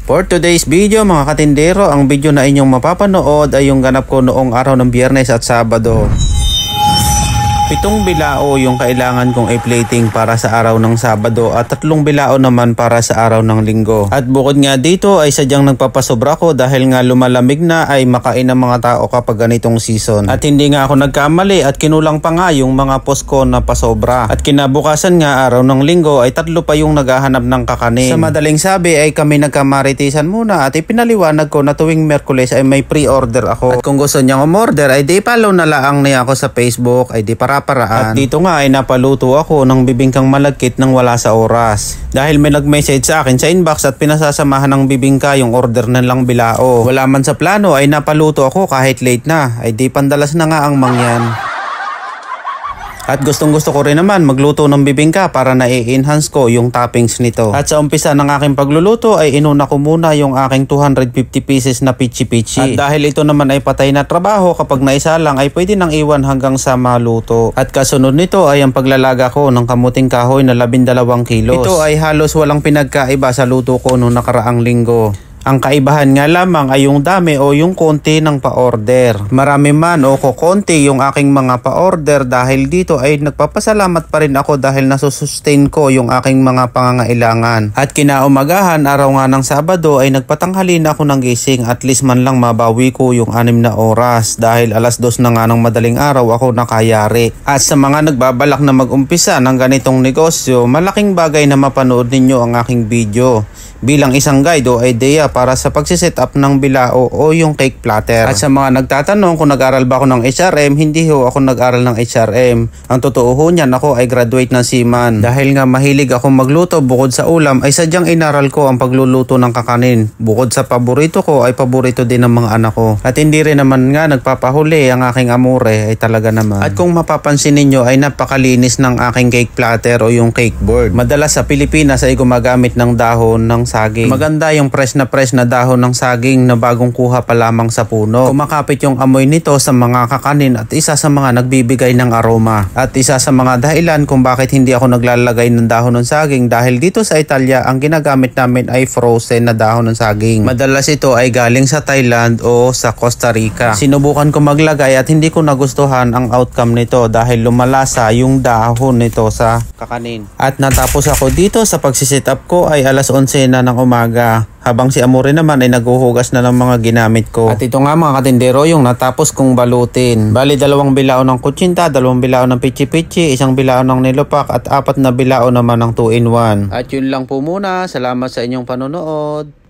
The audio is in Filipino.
For today's video mga katindero, ang video na inyong mapapanood ay yung ganap ko noong araw ng Biyernes at Sabado. 7 bilao yung kailangan kong i-plating para sa araw ng Sabado at 3 bilao naman para sa araw ng Linggo. At bukod nga dito ay sadyang nagpapasobra ko dahil nga lumalamig na ay makain ng mga tao kapag ganitong season. At hindi nga ako nagkamali at kinulang pa nga yung mga post ko na pasobra. At kinabukasan nga araw ng Linggo ay 3 pa yung naghahanap ng kakanin. Sa madaling sabi ay kami nagkamaritisan muna at ipinaliwanag ko na tuwing Miyerkules ay may pre-order ako. At kung gusto niyang umorder ay di follow na lang niya ako sa Facebook ay di paraan. At dito nga ay napaluto ako ng bibingkang malagkit nang wala sa oras. Dahil may nag-message sa akin sa inbox at pinasasamahan ng bibingka yung order na lang bilao. Wala man sa plano ay napaluto ako kahit late na. Ay di pandalas na nga ang mangyan. At gustong gusto ko rin naman magluto ng bibingka para na-enhance ko yung toppings nito. At sa umpisa ng aking pagluluto ay inuna ko muna yung aking 250 pieces na pichi-pichi. At dahil ito naman ay patay na trabaho, kapag naisa lang ay pwede nang iwan hanggang sa maluto. At kasunod nito ay ang paglalaga ko ng kamuting kahoy na 12 kilos. Ito ay halos walang pinagkaiba sa luto ko noong nakaraang linggo. Ang kaibahan nga lamang ay yung dami o yung konti ng pa-order. Marami man o kukonti yung aking mga pa-order dahil dito ay nagpapasalamat pa rin ako dahil nasusustain ko yung aking mga pangangailangan. At kinaumagahan araw nga ng Sabado ay nagpatanghali na ako ng gising at least man lang mabawi ko yung 6 na oras dahil alas 2 na nga ng madaling araw ako nakayari. At sa mga nagbabalak na mag-umpisa ng ganitong negosyo, malaking bagay na mapanood ninyo ang aking video bilang isang guide o idea para sa pagsiset up ng bilao o yung cake platter. At sa mga nagtatanong kung nag-aral ba ako ng HRM, hindi ho ako nag-aral ng HRM. Ang totoo ho niyan, ako ay graduate ng seaman. Dahil nga mahilig ako magluto bukod sa ulam ay sadyang inaral ko ang pagluluto ng kakanin. Bukod sa paborito ko ay paborito din ng mga anak ko. At hindi rin naman nga nagpapahuli ang aking amore ay talaga naman. At kung mapapansin ninyo ay napakalinis ng aking cake platter o yung cake board. Madalas sa Pilipinas ay gumagamit ng dahon ng saging. Maganda yung fresh na dahon ng saging na bagong kuha pa lamang sa puno. Kumakapit yung amoy nito sa mga kakanin at isa sa mga nagbibigay ng aroma. At isa sa mga dahilan kung bakit hindi ako naglalagay ng dahon ng saging dahil dito sa Italia ang ginagamit namin ay frozen na dahon ng saging. Madalas ito ay galing sa Thailand o sa Costa Rica. Sinubukan ko maglagay at hindi ko nagustuhan ang outcome nito dahil lumalasa yung dahon nito sa kakanin. At natapos ako dito sa pagsiset up ko ay alas 11 na ng umaga. Habang si Amore naman ay naghuhugas na ng mga ginamit ko. At ito nga mga katindero yung natapos kong balutin. Bali 2 bilao ng kutsinta, 2 bilao ng pichi-pichi, 1 bilao ng nilopak at 4 na bilao naman ng 2-in-1. At yun lang po muna. Salamat sa inyong panonood.